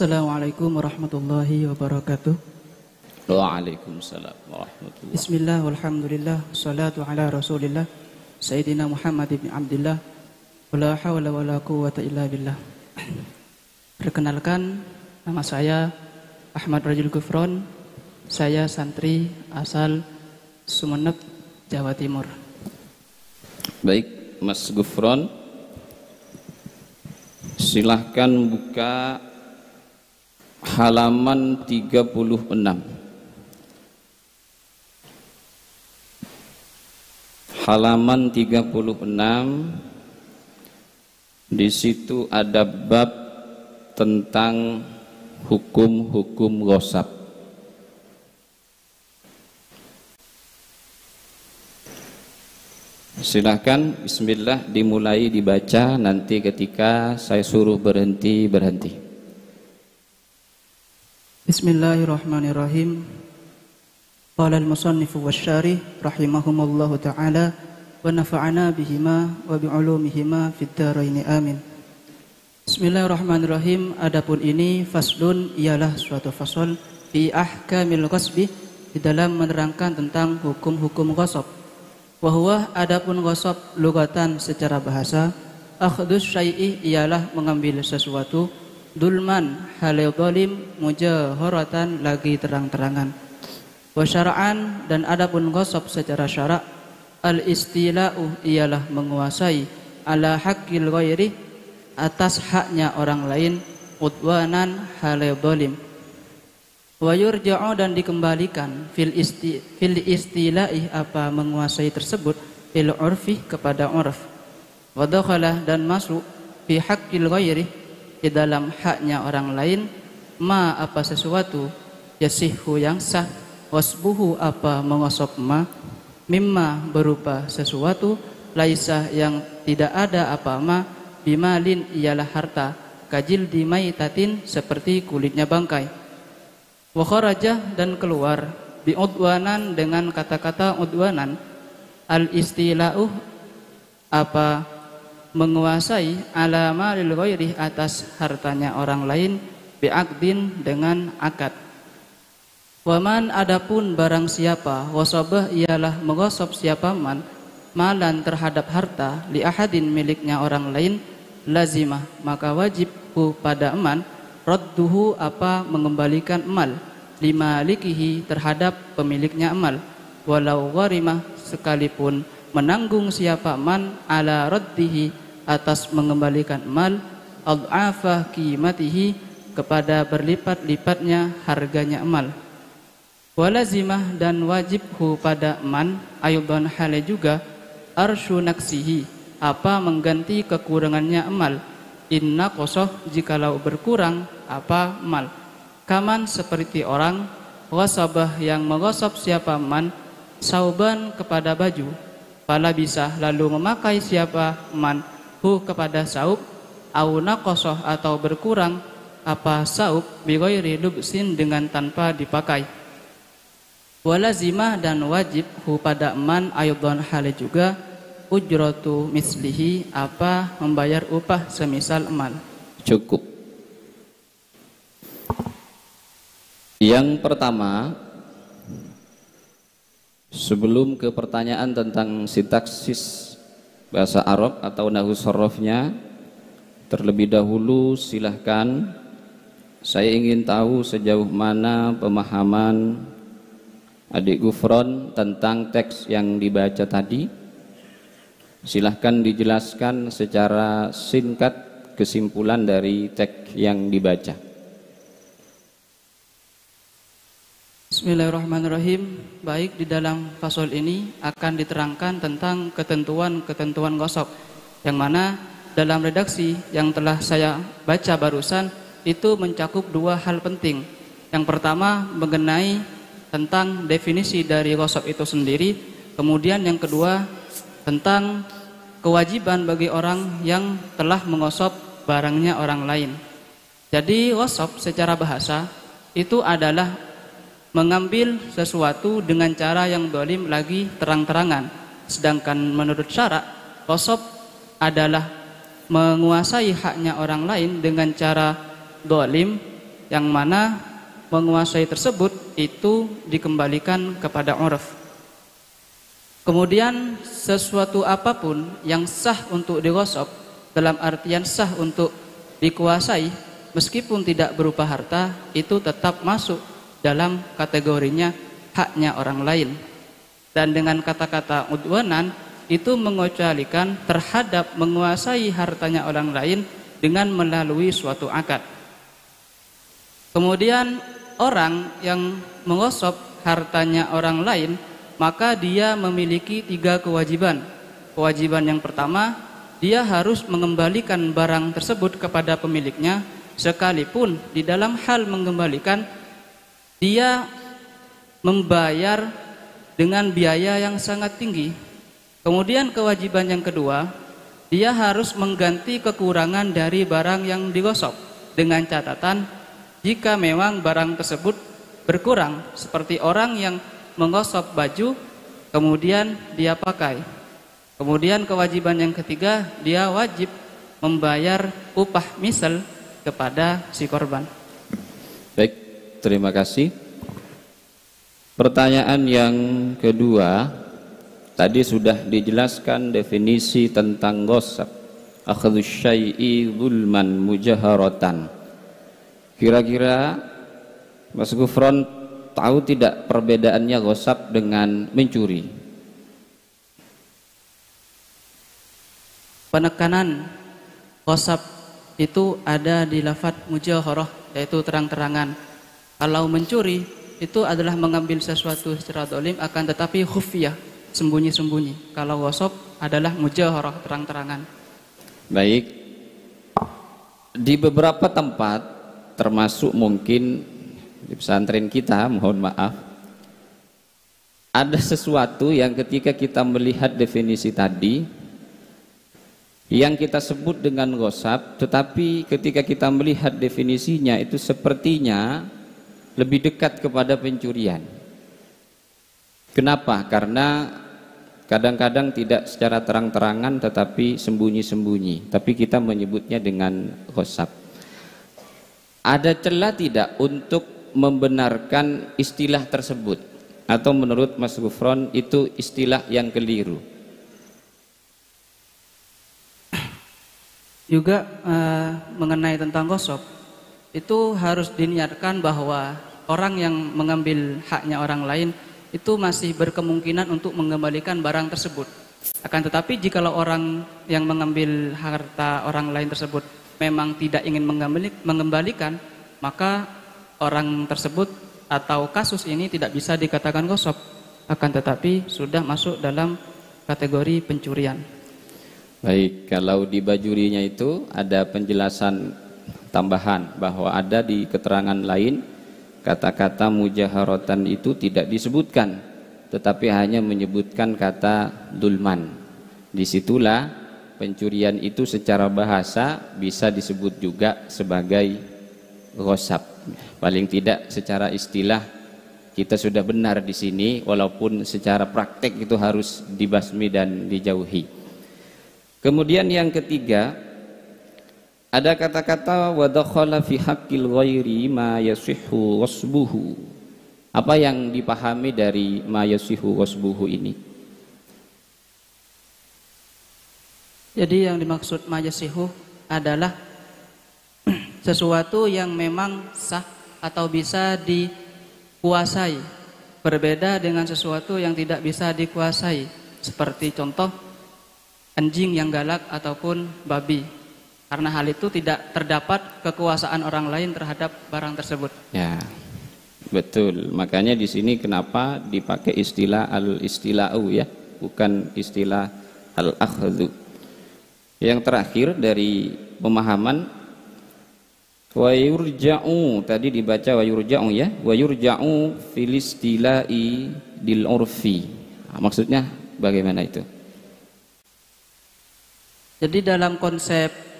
Assalamualaikum warahmatullahi wabarakatuh. Waalaikumsalam warahmatullahi. Bismillah walhamdulillah salatu ala rasulillah Sayyidina Muhammad ibn Abdillah wala hawla wala quwwata illa billah. Perkenalkan, nama saya Ahmad Rajul Gufron. Saya santri asal Sumeneb, Jawa Timur. Baik, Mas Gufron, silahkan buka halaman 36. Halaman 36. Di situ ada bab tentang hukum-hukum ghosab. Silahkan, bismillah, dimulai dibaca. Nanti ketika saya suruh berhenti. Bismillahirrahmanirrahim. Qala al-musannifu wasyarih rahimahumullahu ta'ala wa nafa'ana bihima wa bi'ulumihima fid dharain amin. Bismillahirrahmanirrahim. Adapun ini faslun ialah suatu fasal fi ahkamil ghasbi, di dalam menerangkan tentang hukum-hukum ghasab. Wa huwa, adapun ghasab lugatan secara bahasa, akhdus syai'i ialah mengambil sesuatu, dulman halil zalim, mujaharatan lagi terang-terangan. Wa syara'an, dan adapun ghasab secara syara', al-istila'u ialah menguasai, ala haqqil ghairi, atas haknya orang lain, udwanan halil zalim. Wa yurja'u, dan dikembalikan, fil istila'i, apa menguasai tersebut, fil urfi, kepada urf. Wa dakhala, dan masuk, fi haqqil ghairi, di dalam haknya orang lain, ma, apa sesuatu, yasihhu, yang sah, wasbuhu, apa mengosop ma, mimma, berupa sesuatu, laisa, yang tidak ada apa ma, bimalin, ialah harta, kajil dimaitatin, seperti kulitnya bangkai. Wa kharajah, dan keluar, bi'udwanan, dengan kata-kata udwanan, al-istila'u, apa menguasai, ala malil ghairi, atas hartanya orang lain, bi'aqdin, dengan akad. Waman, adapun barang siapa, wasabah, ialah menggosok siapa man, malan, terhadap harta, li ahadin, miliknya orang lain, lazimah, maka wajib hu, pada man, radduhu, apa mengembalikan emal, limalikihi, terhadap pemiliknya emal, walau gharimah, sekalipun menanggung siapa man, ala raddihi, atas mengembalikan emal, ad'afa qimatihi, kepada berlipat-lipatnya harganya emal. Walazimah, dan wajib hu, pada man, ayudan hale juga, arsyu naksihi, apa mengganti kekurangannya emal, inna qosoh, jikalau berkurang apa emal. Kaman, seperti orang, wasabah, yang menggosok siapa man, sauban, kepada baju, fala bisa, lalu memakai siapa man, hu, kepada saub, au naqosoh, atau berkurang apa saub, bighairi lubsin, dengan tanpa dipakai. Walazimah, dan wajib hu, pada man, ayudan hale juga, ujratu mislihi, apa membayar upah semisal emal. Cukup. Yang pertama, sebelum ke pertanyaan tentang sintaksis bahasa Arab atau nahwu sharafnya, terlebih dahulu silahkan, saya ingin tahu sejauh mana pemahaman adik Gufron tentang teks yang dibaca tadi. Silahkan dijelaskan secara singkat kesimpulan dari teks yang dibaca. Bismillahirrahmanirrahim. Baik, di dalam fasal ini akan diterangkan tentang ketentuan-ketentuan ghasab, yang mana dalam redaksi yang telah saya baca barusan itu mencakup dua hal penting. Yang pertama mengenai tentang definisi dari ghasab itu sendiri, kemudian yang kedua tentang kewajiban bagi orang yang telah menghasab barangnya orang lain. Jadi ghasab secara bahasa itu adalah mengambil sesuatu dengan cara yang zalim lagi terang-terangan. Sedangkan menurut syarak, ghasab adalah menguasai haknya orang lain dengan cara zalim yang mana menguasai tersebut itu dikembalikan kepada urf. Kemudian sesuatu apapun yang sah untuk dighosab, dalam artian sah untuk dikuasai, meskipun tidak berupa harta, itu tetap masuk dalam kategorinya haknya orang lain. Dan dengan kata-kata udwanan itu mengecualikan terhadap menguasai hartanya orang lain dengan melalui suatu akad. Kemudian orang yang menghosab hartanya orang lain, maka dia memiliki 3 kewajiban. Kewajiban yang pertama, dia harus mengembalikan barang tersebut kepada pemiliknya, sekalipun di dalam hal mengembalikan dia membayar dengan biaya yang sangat tinggi. Kemudian kewajiban yang kedua, dia harus mengganti kekurangan dari barang yang digosok, dengan catatan jika memang barang tersebut berkurang, seperti orang yang menggosok baju kemudian dia pakai. Kemudian kewajiban yang ketiga, dia wajib membayar upah misal kepada si korban. Baik, terima kasih. Pertanyaan yang kedua, tadi sudah dijelaskan definisi tentang ghosab, akhdhu syai'i zulman mujaharatan. Kira-kira Mas Gufron tahu tidak perbedaannya ghosab dengan mencuri? Penekanan ghosab itu ada di lafaz mujaharah, yaitu terang-terangan. Kalau mencuri itu adalah mengambil sesuatu secara zalim, akan tetapi khufiyah, sembunyi-sembunyi. Kalau ghosab adalah mujaharah, terang-terangan. Baik, di beberapa tempat termasuk mungkin di pesantren kita, mohon maaf, ada sesuatu yang ketika kita melihat definisi tadi yang kita sebut dengan ghosab, tetapi ketika kita melihat definisinya itu sepertinya lebih dekat kepada pencurian. Kenapa? Karena kadang-kadang tidak secara terang-terangan tetapi sembunyi-sembunyi, tapi kita menyebutnya dengan ghosab. Ada celah tidak untuk membenarkan istilah tersebut, atau menurut Mas Gufron itu istilah yang keliru? Juga mengenai tentang ghosab, itu harus diniatkan bahwa orang yang mengambil haknya orang lain itu masih berkemungkinan untuk mengembalikan barang tersebut. Akan tetapi jikalau orang yang mengambil harta orang lain tersebut memang tidak ingin mengembalikan, maka orang tersebut atau kasus ini tidak bisa dikatakan ghosab, akan tetapi sudah masuk dalam kategori pencurian. Baik, kalau di bajurinya itu ada penjelasan tambahan bahwa ada di keterangan lain kata-kata mujaharatan itu tidak disebutkan, tetapi hanya menyebutkan kata dulman. Disitulah pencurian itu secara bahasa bisa disebut juga sebagai ghosab. Paling tidak secara istilah kita sudah benar di sini, walaupun secara praktek itu harus dibasmi dan dijauhi. Kemudian yang ketiga, ada kata-kata wa dakhala fi haqqil ghairi ma yasihhu wasbuhu. Apa yang dipahami dari ma yasihhu wasbuhu ini? Jadi yang dimaksud majasihu adalah sesuatu yang memang sah atau bisa dikuasai, berbeda dengan sesuatu yang tidak bisa dikuasai, seperti contoh anjing yang galak ataupun babi. Karena hal itu tidak terdapat kekuasaan orang lain terhadap barang tersebut. Ya, betul. Makanya di sini kenapa dipakai istilah al-istila'u ya, bukan istilah al-akhdhu. Yang terakhir dari pemahaman wa yurja'u, tadi dibaca wa yurja'u ya, wa yurja'u fil istila'i dil urfi. Maksudnya bagaimana itu? Jadi dalam konsep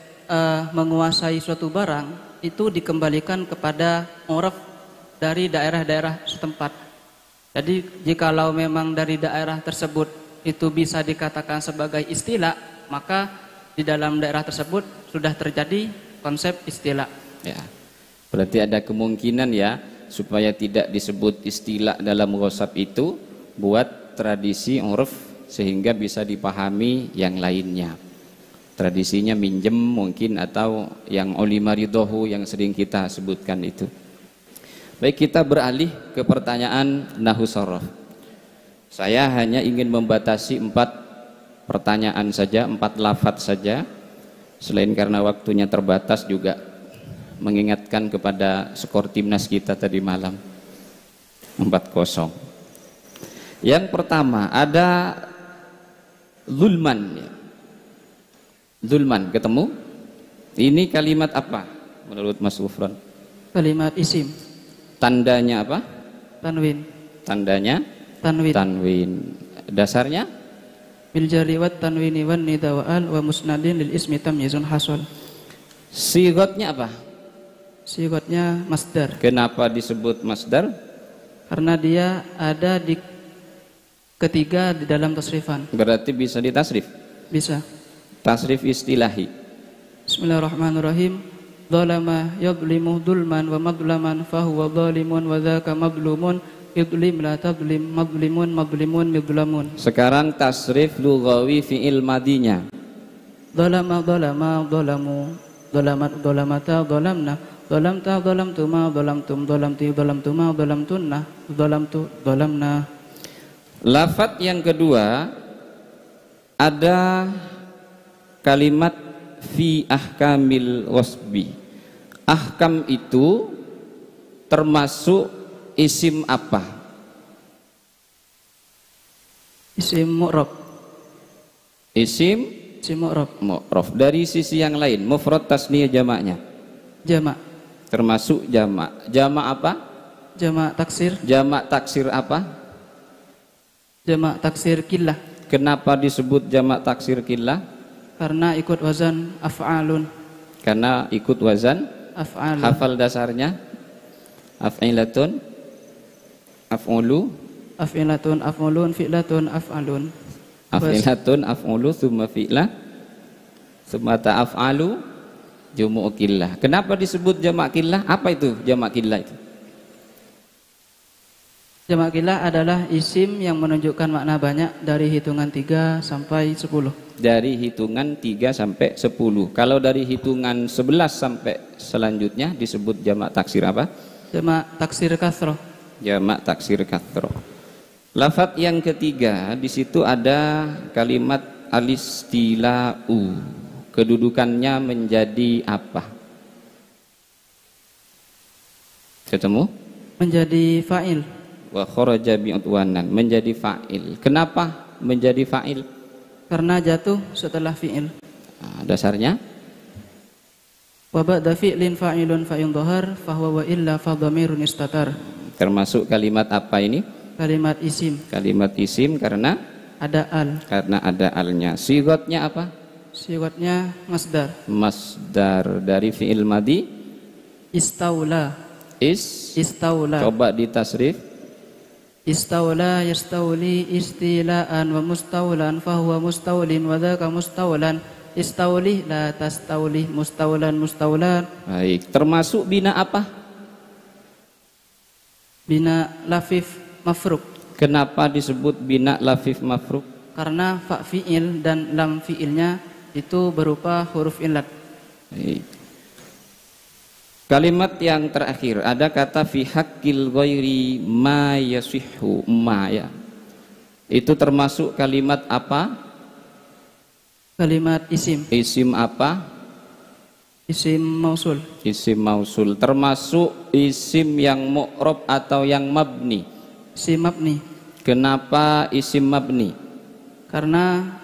menguasai suatu barang itu dikembalikan kepada urf dari daerah-daerah setempat. Jadi jikalau memang dari daerah tersebut itu bisa dikatakan sebagai istilah, maka di dalam daerah tersebut sudah terjadi konsep istilah. Ya. Berarti ada kemungkinan ya supaya tidak disebut istilah dalam ghasab itu, buat tradisi uruf sehingga bisa dipahami yang lainnya. Tradisinya minjem mungkin, atau yang ulima ridhohu yang sering kita sebutkan itu. Baik, kita beralih ke pertanyaan nahwu sharaf. Saya hanya ingin membatasi 4 pertanyaan saja, 4 lafadz saja. Selain karena waktunya terbatas, juga mengingatkan kepada skor timnas kita tadi malam 4-0. Yang pertama ada zulman. Zulman, ketemu? Ini kalimat apa menurut Mas Ufron? Kalimat isim. Tandanya apa? Tanwin. Tandanya? Tanwin. Tanwin. Dasarnya? Bil jari wat tanwini wan nida wa al wa musnadin lil ismi tamyizun hasol. Sigotnya apa? Sigotnya masdar. Kenapa disebut masdar? Karena dia ada di ketiga di dalam tasrifan. Berarti bisa ditasrif? Bisa. Tasrif istilahi. Bismillahirrahmanirrahim. Dzalama yadlimu dzulman wa madlaman fahuwa dzalimun wa dzaka madlumun idlim la tadlim madlimun madlimun midlamun. Sekarang tasrif lughawi fi'il madinya. Dzalama dzalama dzalamu dzalamat dzalamata dzalamna dzalamta dzalamtuma dzalamtum dzalamti dzalamtuma dzalamtunna dzalamtu dzalamna. Lafadz yang kedua ada kalimat fi ahkamil wasbi. Ahkam itu termasuk isim apa? Isim mu'rab. Isim mu'rab. mu'rab. Dari sisi yang lain, mufrad tasniyah jamaknya. Jamak. Termasuk jamak. Jamak apa? Jamak taksir. Jamak taksir apa? Jamak taksir killah. Kenapa disebut jamak taksir killah? Karena ikut wazan af'alun. Karena ikut wazan af'alun. Hafal dasarnya? Af'ilatun, af'ulu, af'ilatun, af'ulun, fi'latun, af'alun. Af'ilatun, af'ulu, thumma fi'lah, thumma ta'af'alu, jumu'u killah. Kenapa disebut jamak killah? Apa itu jamak killah itu? Jamak killah adalah isim yang menunjukkan makna banyak dari hitungan 3 sampai 10. Dari hitungan 3 sampai 10. Kalau dari hitungan 11 sampai selanjutnya disebut jamak taksir apa? Jamak taksir kathroh. Jamak taksir kathroh. Lafadz yang ketiga, di situ ada kalimat alistila'u. Kedudukannya menjadi apa? Ketemu? Menjadi fa'il. Wa kharaja bi'udwanan, menjadi fa'il. Kenapa menjadi fa'il? Karena jatuh setelah fi'il. Nah, dasarnya? Wa ba'da fi'lin fa'ilun fa'in dhahar fahuwa wa illa fa dhamirun istatar. Termasuk kalimat apa ini? Kalimat isim. Kalimat isim karena ada al. Karena ada alnya. Sigotnya apa? Sigotnya masdar. Masdar dari fi'il madi. Istaula. Istaula. Coba ditasrif. Istaula yastauli istilaan wa mustaulan fahuwa mustaulin wa dzaka mustaulan. Istauli la tastauli mustaulan mustaulan. Baik, termasuk bina apa? Bina lafif mafruk. Kenapa disebut bina lafif mafruk? Karena fa fi'il dan lam fi'ilnya itu berupa huruf illat. Baik. Kalimat yang terakhir ada kata fi haqqil ghairi ma yasihhu ma ya. Itu termasuk kalimat apa? Kalimat isim. Isim apa? Isim mausul. Isim mausul. Termasuk isim yang mu'rab atau yang mabni. Isim mabni. Kenapa isim mabni? Karena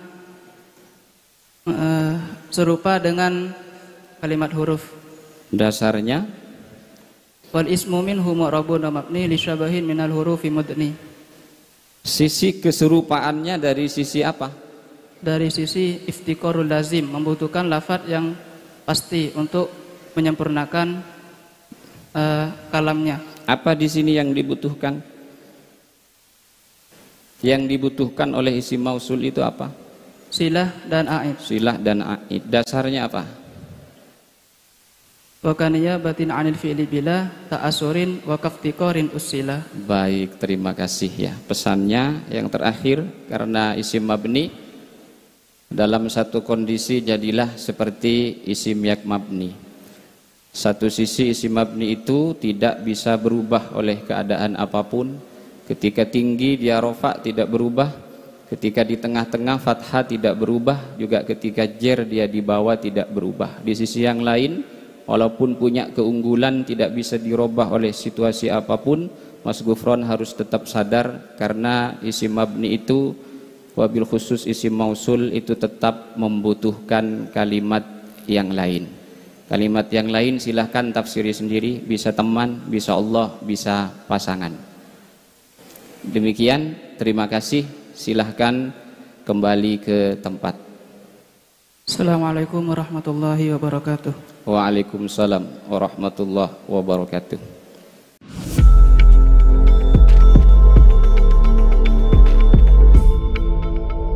serupa dengan kalimat huruf. Dasarnya? Wal ismu minhu mu'rabun wa mabni li syabahin minal hurufi mudni. Sisi keserupaannya dari sisi apa? Dari sisi iftiqarul lazim, membutuhkan lafadz yang pasti untuk menyempurnakan kalamnya. Apa di sini yang dibutuhkan? Yang dibutuhkan oleh isim mausul itu apa? Silah dan a'id. Silah dan a'id. Dasarnya apa? wa kaniyabatin 'anil fi'li bila ta'asurin wa kaftiqarin usila. Baik, terima kasih ya. Pesannya yang terakhir, karena isim mabni dalam satu kondisi jadilah seperti isim yak mabni. Satu sisi isim mabni itu tidak bisa berubah oleh keadaan apapun. Ketika tinggi dia rofa tidak berubah, ketika di tengah-tengah fathah tidak berubah, juga ketika jer dia di bawah tidak berubah. Di sisi yang lain, walaupun punya keunggulan tidak bisa dirubah oleh situasi apapun, Mas Gufron harus tetap sadar karena isim mabni itu, wabil khusus isim mausul itu tetap membutuhkan kalimat yang lain. Kalimat yang lain silahkan tafsiri sendiri, bisa teman, bisa Allah, bisa pasangan. Demikian, terima kasih. Silahkan kembali ke tempat. Assalamualaikum warahmatullahi wabarakatuh. Waalaikumsalam warahmatullahi wabarakatuh.